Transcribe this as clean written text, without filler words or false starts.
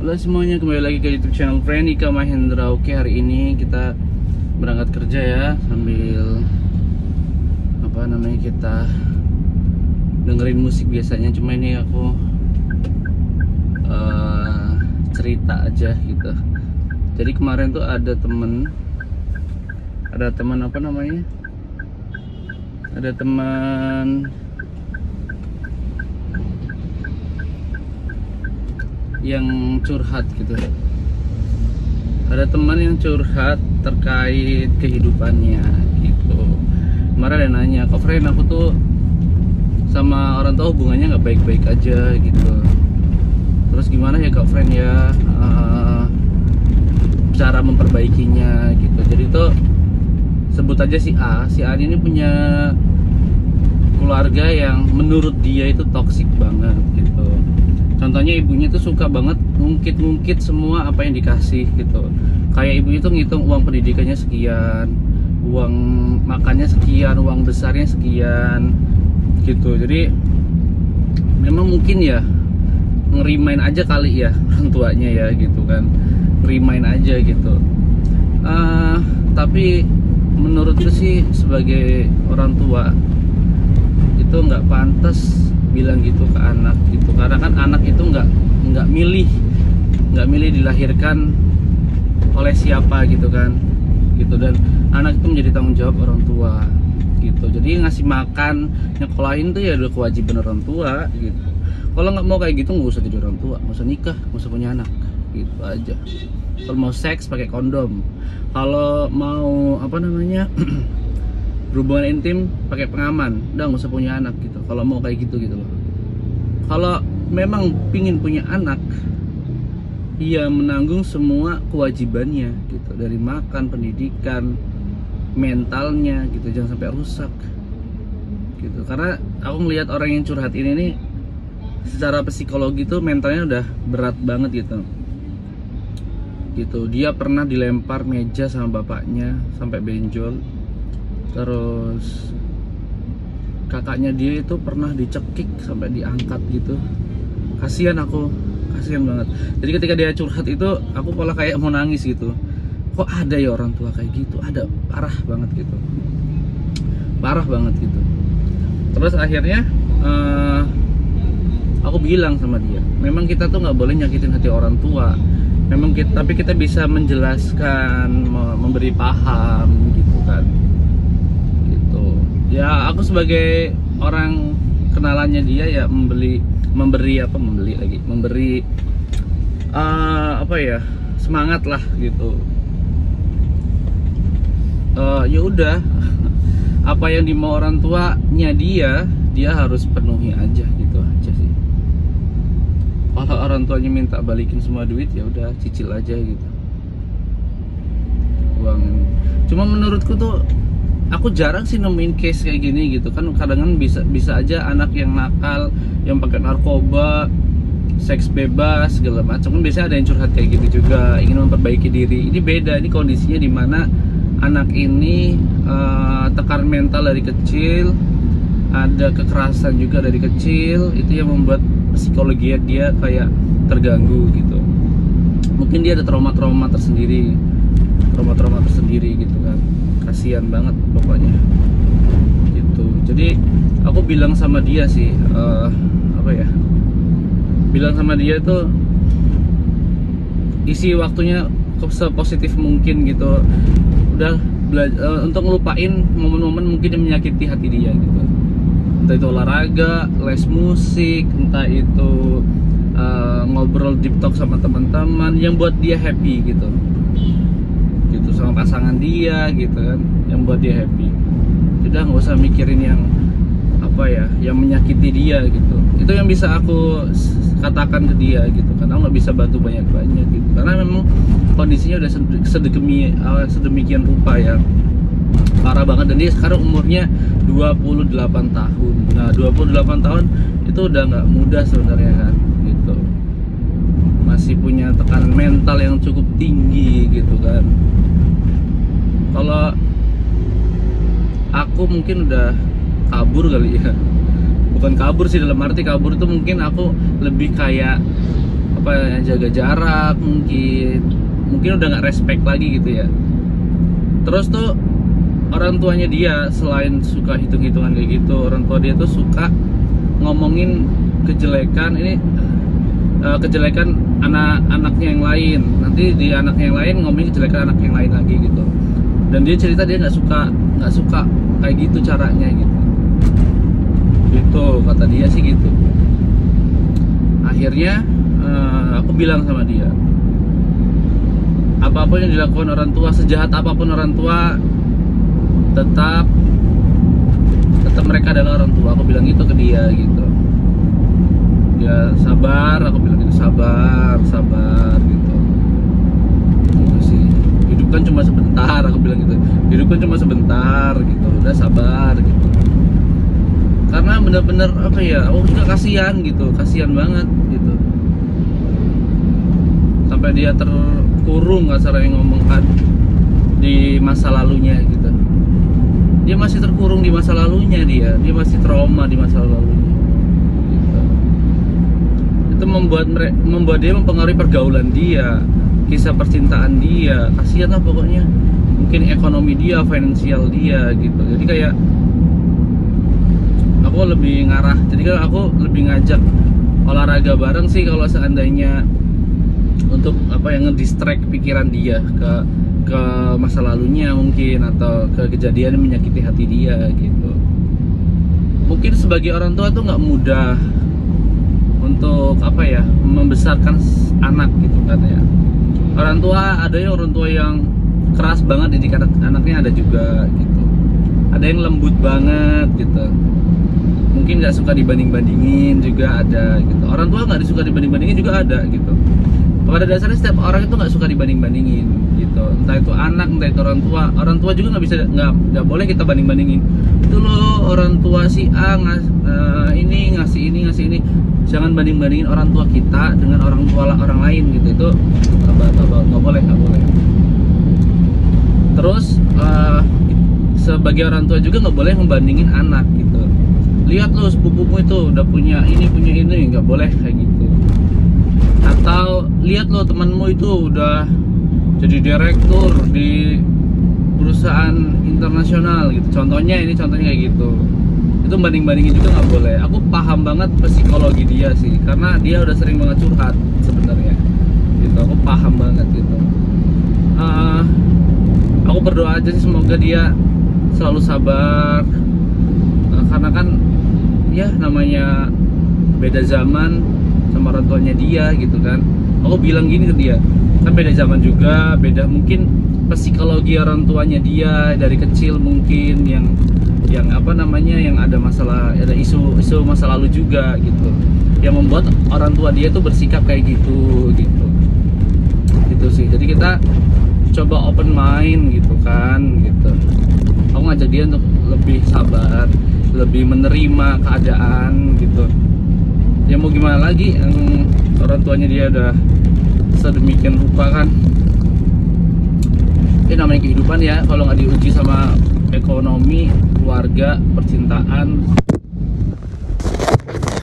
Halo semuanya, kembali lagi ke YouTube channel Friend Ika Mahendra. Oke, hari ini kita berangkat kerja ya, sambil kita dengerin musik biasanya. Cuma ini aku cerita aja gitu. Jadi kemarin tuh ada temen yang curhat gitu. Ada teman yang curhat terkait kehidupannya gitu. Kemarin ada nanya, "Kak Friend, aku tuh sama orang tua hubungannya nggak baik-baik aja gitu. Terus gimana ya Kak Friend ya, cara memperbaikinya gitu." Jadi tuh sebut aja si A ini punya keluarga yang menurut dia itu toksik banget gitu. Contohnya ibunya tuh suka banget ngungkit semua apa yang dikasih gitu. Kayak ibunya tuh ngitung uang pendidikannya sekian, uang makannya sekian, uang besarnya sekian gitu. Jadi memang mungkin ya ngerimain aja kali ya orang tuanya ya gitu kan. Ngerimain aja gitu. Tapi menurutku sih sebagai orang tua itu nggak pantas bilang gitu ke anak gitu, karena kan anak itu nggak milih dilahirkan oleh siapa gitu kan gitu, dan anak itu menjadi tanggung jawab orang tua gitu. Jadi ngasih makan, nyekolahin tuh ya udah kewajiban orang tua gitu. Kalau nggak mau kayak gitu nggak usah jadi orang tua, nggak usah nikah, nggak usah punya anak gitu aja. Kalau mau seks pakai kondom, kalau mau berhubungan intim pakai pengaman, udah nggak usah punya anak gitu. Kalau mau kayak gitu loh. Kalau memang pingin punya anak, ia menanggung semua kewajibannya gitu, dari makan, pendidikan, mentalnya gitu, jangan sampai rusak gitu. Karena aku ngelihat orang yang curhat ini nih, secara psikologi tuh mentalnya udah berat banget gitu. Dia pernah dilempar meja sama bapaknya sampai benjol. Terus kakaknya dia itu pernah dicekik sampai diangkat gitu. Kasihan banget. Jadi ketika dia curhat itu, aku malah kayak mau nangis gitu. Kok ada ya orang tua kayak gitu? Ada, parah banget gitu. Terus akhirnya aku bilang sama dia, memang kita tuh nggak boleh nyakitin hati orang tua. Tapi kita bisa menjelaskan, memberi paham gitu kan. Ya aku sebagai orang kenalannya dia ya memberi semangat lah gitu. Ya udah, apa yang dimau orang tuanya dia harus penuhi aja gitu aja sih. Kalau orang tuanya minta balikin semua duit, ya udah cicil aja gitu uang. Cuma menurutku tuh aku jarang sih nemuin case kayak gini gitu kan. Kadang bisa aja anak yang nakal, yang pakai narkoba, seks bebas segala macam kan, biasanya ada yang curhat kayak gitu juga, ingin memperbaiki diri. Ini beda, ini kondisinya dimana anak ini tekanan mental dari kecil, ada kekerasan juga dari kecil, itu yang membuat psikologi dia kayak terganggu gitu. Mungkin dia ada trauma tersendiri gitu kan. Kasihan banget pokoknya gitu. Jadi aku bilang sama dia sih, bilang sama dia tuh isi waktunya sepositif mungkin gitu. Udah untuk ngelupain momen-momen mungkin yang menyakiti hati dia gitu. Entah itu olahraga, les musik, entah itu ngobrol deep talk sama teman-teman yang buat dia happy gitu, sama pasangan dia gitu kan, yang buat dia happy. Udah nggak usah mikirin yang yang menyakiti dia gitu. Itu yang bisa aku katakan ke dia gitu. Karena nggak bisa bantu banyak gitu, karena memang kondisinya udah sedemikian rupa ya, parah banget. Dan dia sekarang umurnya 28 tahun. Nah 28 tahun itu udah nggak mudah sebenarnya kan gitu. Masih punya tekanan mental yang cukup tinggi gitu kan. Kalau aku mungkin udah kabur kali ya. Bukan kabur sih, dalam arti kabur itu mungkin aku lebih kayak jaga jarak, mungkin udah nggak respect lagi gitu ya. Terus tuh orang tuanya dia selain suka hitung-hitungan kayak gitu, orang tua dia tuh suka ngomongin kejelekan kejelekan anak-anaknya yang lain. Nanti di anaknya yang lain ngomongin kejelekan anak yang lain lagi gitu. Dan dia cerita dia nggak suka kayak gitu caranya gitu. Gitu kata dia sih gitu. Akhirnya aku bilang sama dia, apapun yang dilakukan orang tua, sejahat apapun orang tua, tetap mereka adalah orang tua. Aku bilang gitu ke dia gitu. Ya sabar, aku bilang gitu, sabar gitu. Gitu sih. Hidup kan cuma sebentar, aku bilang gitu. Hidup kan cuma sebentar gitu. Udah sabar gitu. Karena bener-bener apa ya, aku juga kasihan gitu, kasihan banget gitu. Sampai dia terkurung, kasarnya ngomong kan, di masa lalunya gitu. Dia masih terkurung di masa lalunya, dia masih trauma di masa lalunya gitu. Itu membuat dia mempengaruhi pergaulan dia, kisah percintaan dia, kasihan lah pokoknya. Mungkin ekonomi dia, finansial dia gitu. Jadi kayak aku lebih ngarah, jadi kan aku lebih ngajak olahraga bareng sih kalau seandainya untuk apa yang ngedistract pikiran dia ke masa lalunya mungkin, atau ke kejadian yang menyakiti hati dia gitu. Mungkin sebagai orang tua tuh nggak mudah untuk apa ya, membesarkan anak gitu kan ya. Orang tua ada ya, orang tua yang keras banget didik anaknya, ada juga gitu. Ada yang lembut banget gitu, mungkin nggak suka dibanding-bandingin juga ada gitu. Orang tua nggak disuka dibanding-bandingin juga ada gitu. Pada dasarnya setiap orang itu nggak suka dibanding-bandingin gitu. Entah itu anak, entah itu orang tua juga nggak boleh kita banding-bandingin. Itu loh orang tua si A ini ngasih ini. Jangan banding-bandingin orang tua kita dengan orang tua orang lain gitu. Itu nggak boleh. Terus sebagai orang tua juga nggak boleh membandingin anak gitu. Lihat lo sepupumu itu udah punya ini, nggak boleh kayak gitu. Atau lihat lo temanmu itu udah jadi direktur di perusahaan internasional gitu. Contohnya kayak gitu. Itu banding-bandingin juga nggak boleh. Aku paham banget psikologi dia sih, karena dia udah sering banget curhat sebenarnya gitu. Aku paham banget gitu. Aku berdoa aja sih semoga dia selalu sabar, karena kan ya namanya beda zaman sama orang tuanya dia gitu kan. Aku bilang gini ke dia, kan beda zaman juga, beda mungkin psikologi orang tuanya dia dari kecil, mungkin yang apa namanya, yang ada masalah, ada isu masa lalu juga gitu, yang membuat orang tua dia tuh bersikap kayak gitu gitu sih. Jadi kita coba open mind gitu kan gitu. Aku ngajak dia untuk lebih sabar, lebih menerima keadaan gitu. Ya mau gimana lagi, yang orang tuanya dia udah sedemikian rupa kan. Ini namanya kehidupan ya, kalau nggak diuji sama ekonomi, keluarga, percintaan,